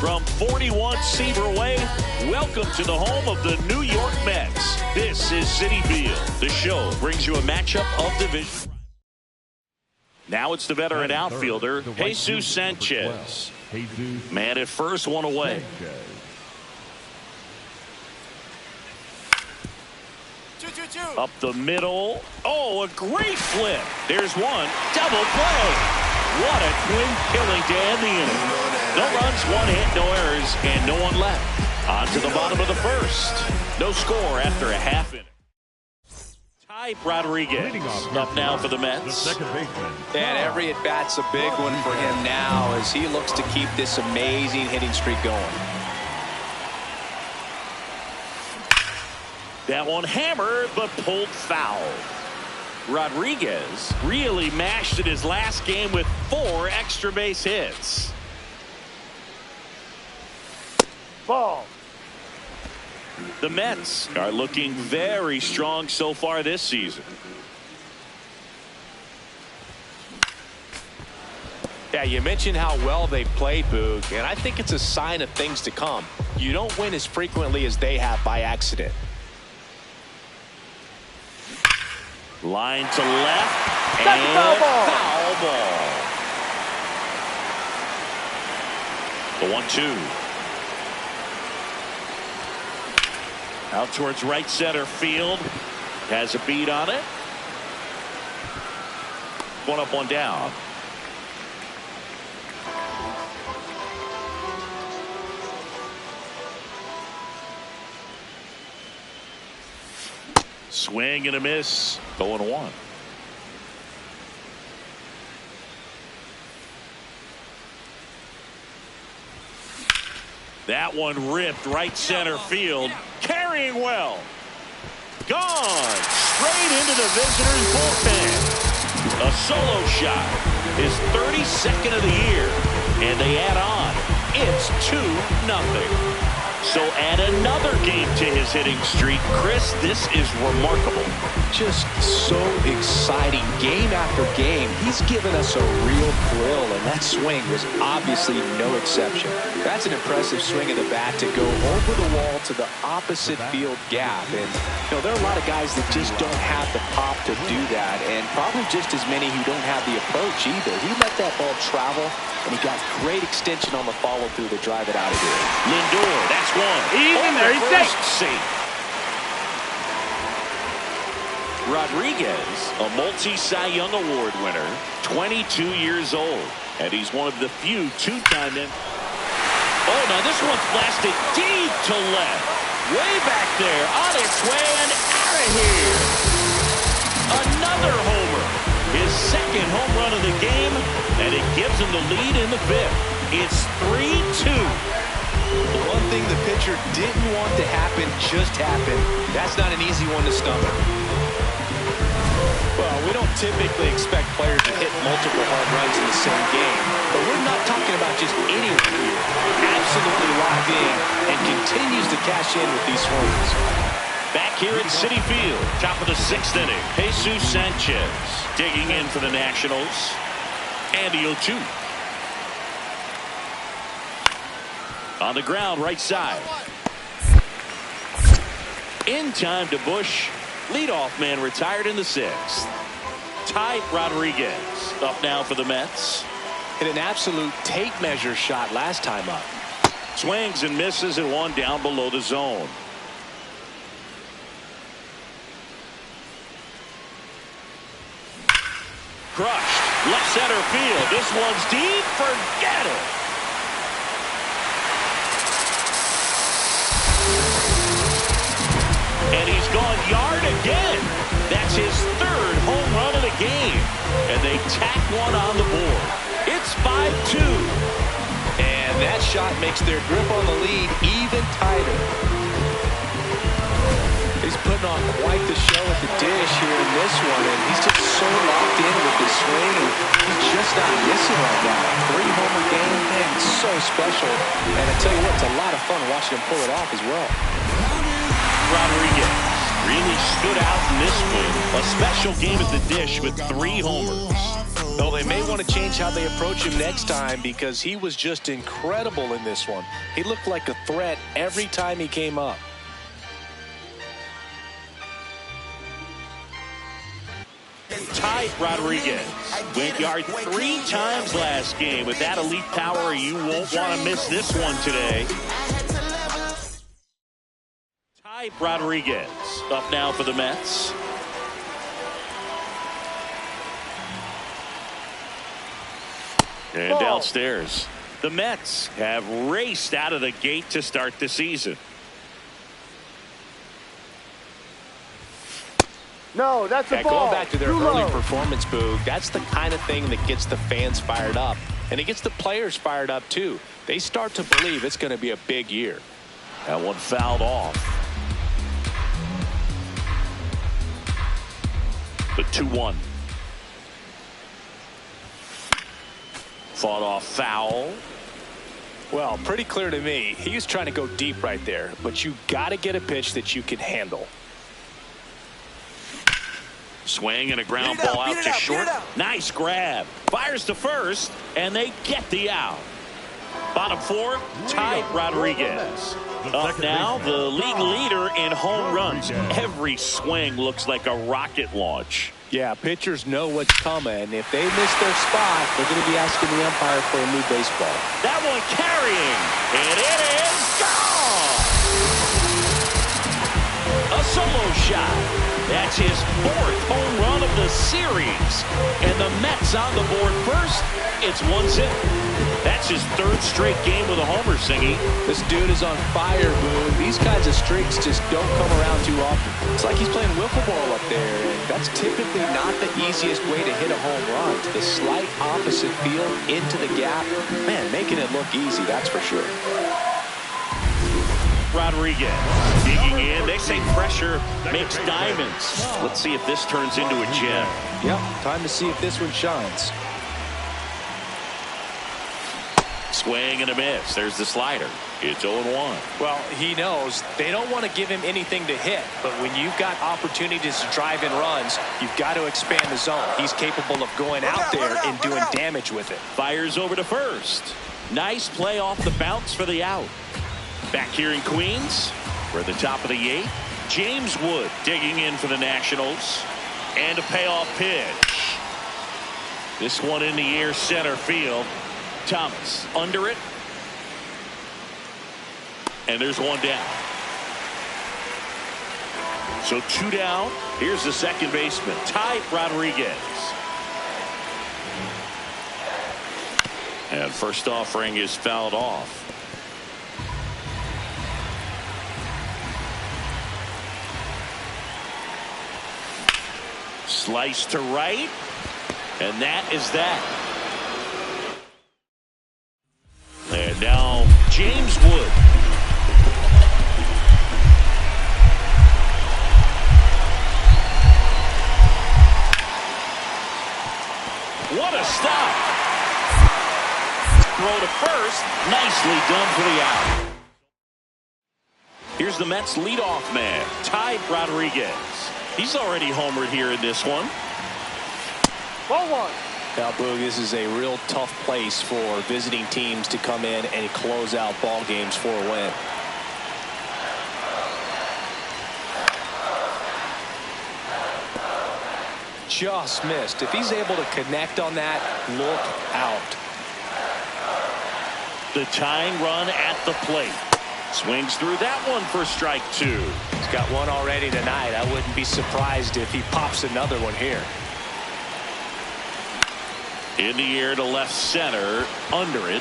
From 41 Seaver Way, welcome to the home of the New York Mets. This is Citi Field. The show brings you a matchup of division. Now it's the veteran outfielder, Jesus Sanchez. Man at first, one away. Up the middle. Oh, a great flip. There's one. Double play. What a twin killing to end the inning. No runs, one hit, no errors, and no one left. On to the bottom of the first. No score after a half inning. Type Rodriguez up now for the Mets. And every at-bat's a big one for him now as he looks to keep this amazing hitting streak going. That one hammered, but pulled foul. Rodriguez really mashed in his last game with 4 extra base hits. Ball. The Mets are looking very strong so far this season. Yeah, you mentioned how well they played, Boog, and I think it's a sign of things to come. You don't win as frequently as they have by accident. Line to left. That's and foul ball. The 1-2. Out towards right center field. Has a beat on it. One up, one down. Swing and a miss. 0-1. That one ripped right center field. Carrying well. Gone. Straight into the visitors' bullpen. A solo shot. His 32nd of the year. And they add on. It's 2-0. So add another game to his hitting streak. Chris, this is remarkable. Just so exciting. Game after game, he's given us a real thrill, and that swing was obviously no exception. That's an impressive swing of the bat to go over the wall to the opposite field gap. And, you know, there are a lot of guys that just don't have the pop to do that, and probably just as many who don't have the approach either. He let that ball travel, and he got great extension on the follow-through to drive it out of here. Lindor, that's one. Even there, he's safe. Rodriguez, a multi-Cy Young Award winner, 22 years old, and he's one of the few two-time. Oh, now this one's blasted deep to left, way back there, on its way and out of here. Another homer, his second home run of the game, and it gives him the lead in the 5th. It's 3-2. The one thing the pitcher didn't want to happen just happened. That's not an easy one to stomach. Well, we don't typically expect players to hit multiple home runs in the same game, but we're not talking about just anyone here. Absolutely locked in and continues to cash in with these swings. Back here at Citi Field, top of the 6th inning, Jesus Sanchez digging in for the Nationals. And the 0-2. On the ground, right side. In time to Bush. Leadoff man retired in the 6th. Type Rodriguez up now for the Mets. Hit an absolute tape measure shot last time up. Swings and misses at one down below the zone. Crushed. Left center field. This one's deep. Forget it. And he's gone yard again. That's his 3rd home run of the game. And they tack one on the board. It's 5-2. And that shot makes their grip on the lead even tighter. He's putting on quite the show at the dish here in this one. And he's just so locked in with his swing. And he's just not missing right now. 3-homer game. Man, it's so special. And I tell you what, it's a lot of fun watching him pull it off as well. Rodriguez really stood out in this win. A special game at the dish with 3 homers. Well, they may want to change how they approach him next time because he was just incredible in this one. He looked like a threat every time he came up. Ty Rodriguez went yard 3 times last game. With that elite power, you won't want to miss this one today. Ty Rodriguez up now for the Mets. And downstairs, the Mets have raced out of the gate to start the season. No, that's a ball. Going back to their early performance, Boog, that's the kind of thing that gets the fans fired up. And it gets the players fired up, too. They start to believe it's going to be a big year. That one fouled off. The 2-1. Fought off foul. Well, pretty clear to me. He was trying to go deep right there. But you got to get a pitch that you can handle. Swing and a ground ball out to short. Nice grab. Fires to first, and they get the out. Bottom 4, Ty Rodriguez. Up now, the league leader in home runs. Every swing looks like a rocket launch. Yeah, pitchers know what's coming. If they miss their spot, they're going to be asking the umpire for a new baseball. That one carrying, and it is gone. A solo shot. That's his 4th home run of the series. And the Mets on the board first. It's 1-0. That's his 3rd straight game with a homer, Singy. This dude is on fire, Boone. These kinds of streaks just don't come around too often. It's like he's playing wiffle ball up there, and that's typically not the easiest way to hit a home run. To the slight opposite field, into the gap. Man, making it look easy, that's for sure. Rodriguez digging in. They say pressure makes diamonds. Let's see if this turns into a gem. Yep, time to see if this one shines. Swing and a miss. There's the slider. It's 0-1. Well, he knows they don't want to give him anything to hit, but when you've got opportunities to drive in runs, you've got to expand the zone. He's capable of going out there and doing damage with it. Fires over to first. Nice play off the bounce for the out. Back here in Queens, we're at the top of the 8th. James Wood digging in for the Nationals. And a payoff pitch. This one in the air, center field. Thomas under it. And there's one down. So 2 down. Here's the second baseman, Ty Rodriguez. And first offering is fouled off. Slice to right, and that is that. And now James Wood. What a stop. Throw to first, nicely done for the out. Here's the Mets leadoff man, Ty Rodriguez. He's already homered here in this one. Ball 1. Now, Boog, this is a real tough place for visiting teams to come in and close out ball games for a win. Just missed. If he's able to connect on that, look out. The tying run at the plate. Swings through that one for strike 2. He's got one already tonight. I wouldn't be surprised if he pops another one here. In the air to left center, under it.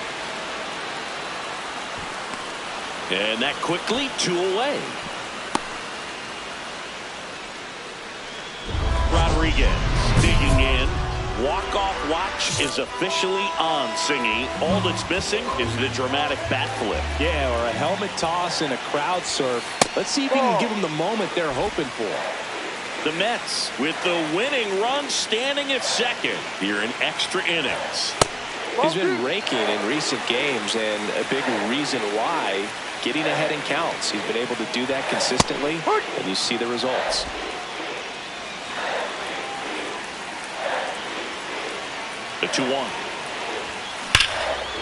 And that quickly 2 away. Rodriguez digging in. Walk-off watch is officially on, Singy. All that's missing is the dramatic bat flip. Yeah, or a helmet toss and a crowd surf. Let's see if he can give them the moment they're hoping for. The Mets with the winning run standing at second here in extra innings. He's been raking in recent games, and a big reason why, getting ahead in counts. He's been able to do that consistently, and you see the results. 2-1.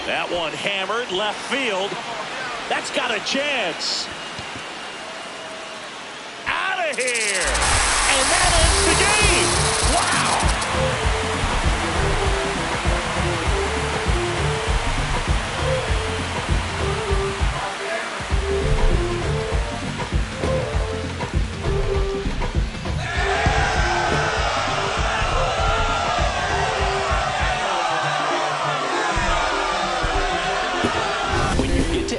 That one hammered left field. That's got a chance. Out of here. And that ends the game. Wow.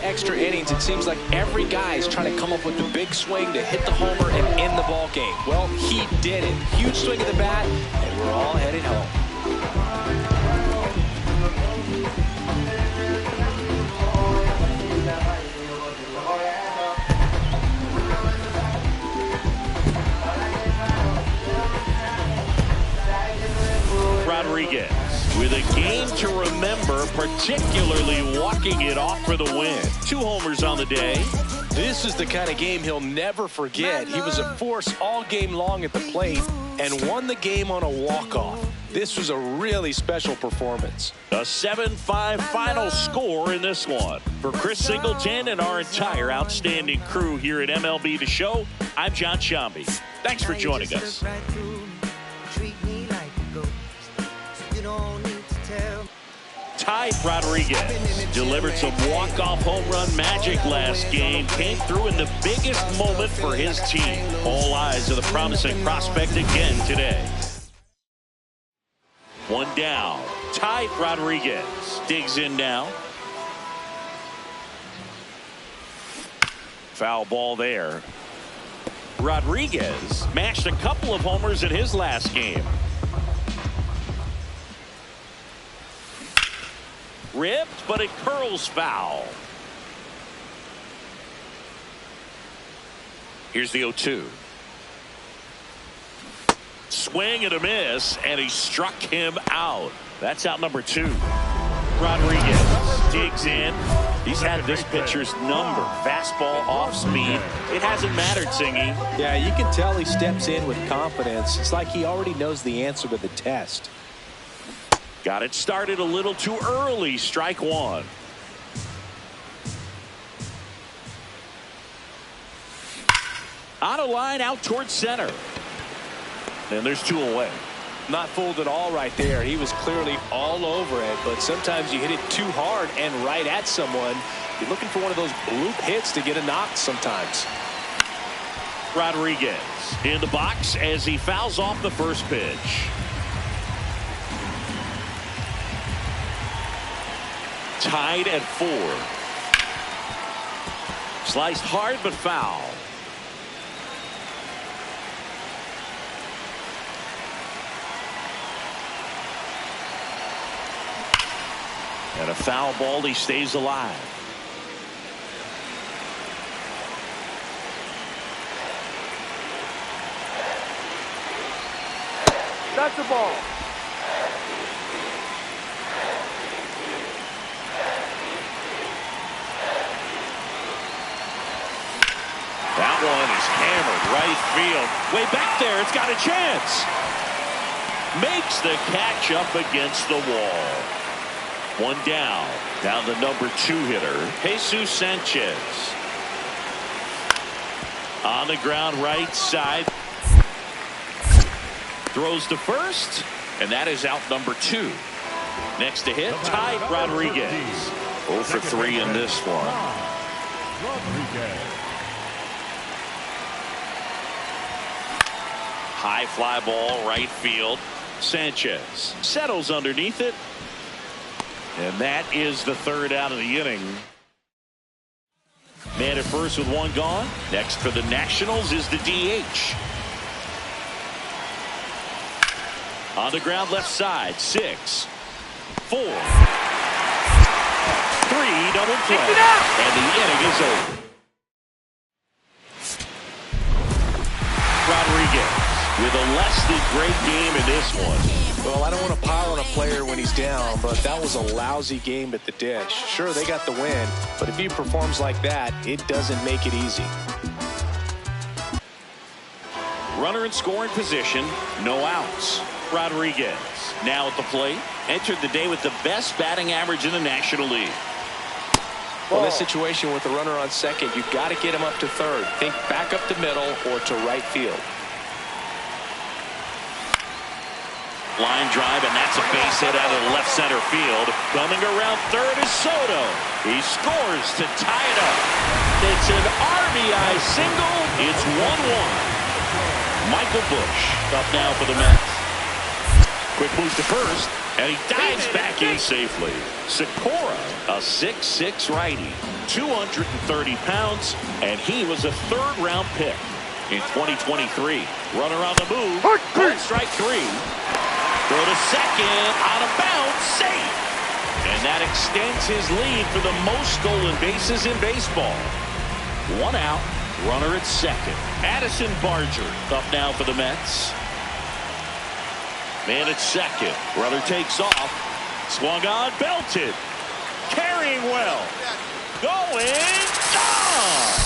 Extra innings, it seems like every guy is trying to come up with the big swing to hit the homer and end the ball game. Well, he did it. Huge swing of the bat, and we're all headed home. Rodriguez with a game to remember, particularly walking it off for the win. 2 homers on the day. This is the kind of game he'll never forget. He was a force all game long at the plate and won the game on a walk-off. This was a really special performance. A 7-5 final score in this one. For Chris Singleton and our entire outstanding crew here at MLB The Show, I'm John Shambi. Thanks for joining us. Ty Rodriguez delivered some walk-off home run magic last game. Came through in the biggest moment for his team. All eyes on the promising prospect again today. 1 down. Ty Rodriguez digs in now. Foul ball there. Rodriguez mashed a couple of homers in his last game. Ripped, but it curls foul. Here's the 0-2. Swing and a miss, and he struck him out. That's out number 2. Rodriguez digs in. He's had this pitcher's number. Fastball off speed. It hasn't mattered, Singy. Yeah, you can tell he steps in with confidence. It's like he already knows the answer to the test. Got it started a little too early. Strike 1. On a line out towards center. And there's 2 away. Not fooled at all right there. He was clearly all over it, but sometimes you hit it too hard and right at someone. You're looking for one of those bloop hits to get a knock sometimes. Rodriguez in the box as he fouls off the first pitch. Tied at 4. Sliced hard but foul. And a foul ball. He stays alive. That's the ball. That one is hammered right field. Way back there. It's got a chance. Makes the catch up against the wall. 1 down. Down the number 2 hitter, Jesus Sanchez. On the ground right side. Throws to first. And that is out number 2. Next to hit, Ty Rodriguez. 0 for 3 in this one. High fly ball right field. Sanchez settles underneath it. And that is the 3rd out of the inning. Man at first with 1 gone. Next for the Nationals is the DH. On the ground left side. 6, 4, 3 double play. And the inning is over. Rodriguez with a less than great game in this one. Well, I don't want to pile on a player when he's down, but that was a lousy game at the dish. Sure, they got the win, but if he performs like that, it doesn't make it easy. Runner in scoring position, no outs. Rodriguez now at the plate. Entered the day with the best batting average in the National League. Well, in this situation with the runner on second, you've got to get him up to third. Think back up the middle or to right field. Line drive, and that's a base hit out of the left center field. Coming around third is Soto. He scores to tie it up. It's an RBI single. It's 1-1. Michael Busch up now for the Mets. Quick move to first, and he dives back in safely. Sikora, a 6'6" righty, 230 pounds, and he was a third-round pick in 2023. Runner on the move. Strike three. Throw to second, out of bounds, safe. And that extends his lead for the most stolen bases in baseball. One out, runner at second. Addison Barger up now for the Mets. Man at second, runner takes off. Swung on, belted. Carrying well. Going, gone.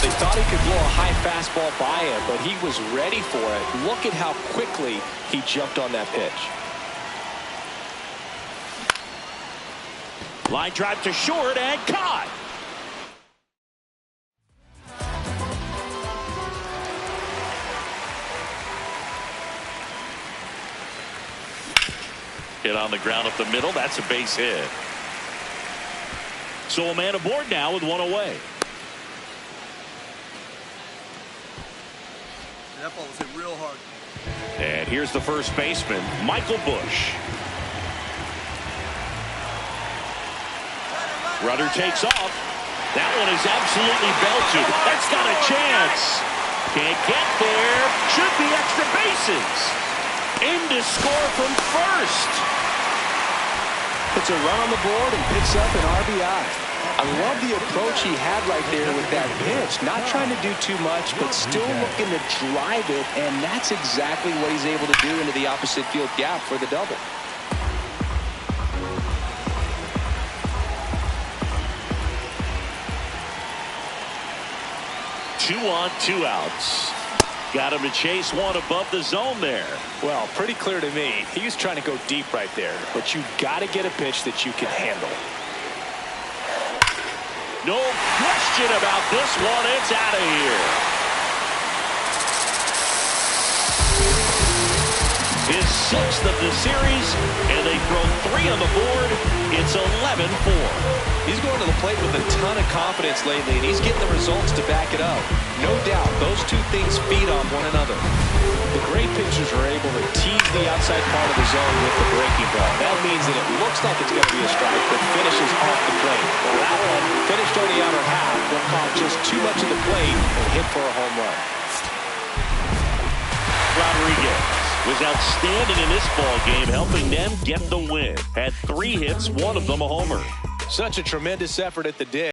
They thought he could blow a high fastball by him, but he was ready for it. Look at how quickly he jumped on that pitch. Line drive to short and caught. Hit on the ground up the middle. That's a base hit. So a man aboard now with one away. That ball was hit real hard. And here's the first baseman, Michael Busch. Runner takes off. That one is absolutely belted. That's got a chance. Can't get there. Should be extra bases. In to score from first. Puts a run on the board and picks up an RBI. I love the approach he had right there with that pitch. Not trying to do too much, but still looking to drive it, and that's exactly what he's able to do into the opposite field gap for the double. Two on, two outs. Got him to chase one above the zone there. Well, pretty clear to me. He was trying to go deep right there, but you got to get a pitch that you can handle. No question about this one. It's out of here. His sixth of the series, and they throw three on the board. It's 11-4. He's going to the plate with a ton of confidence lately, and he's getting the results to back it up. No doubt, those two things feed on one another. The great pitchers are able to tease the outside part of the zone with the breaking ball. That means that it looks like it's going to be a strike, but finishes off the plate. Well, that one finished on the outer half, but caught just too much of the plate and hit for a home run. Rodriguez was outstanding in this ball game, helping them get the win. Had 3 hits, one of them a homer. Such a tremendous effort at the dig.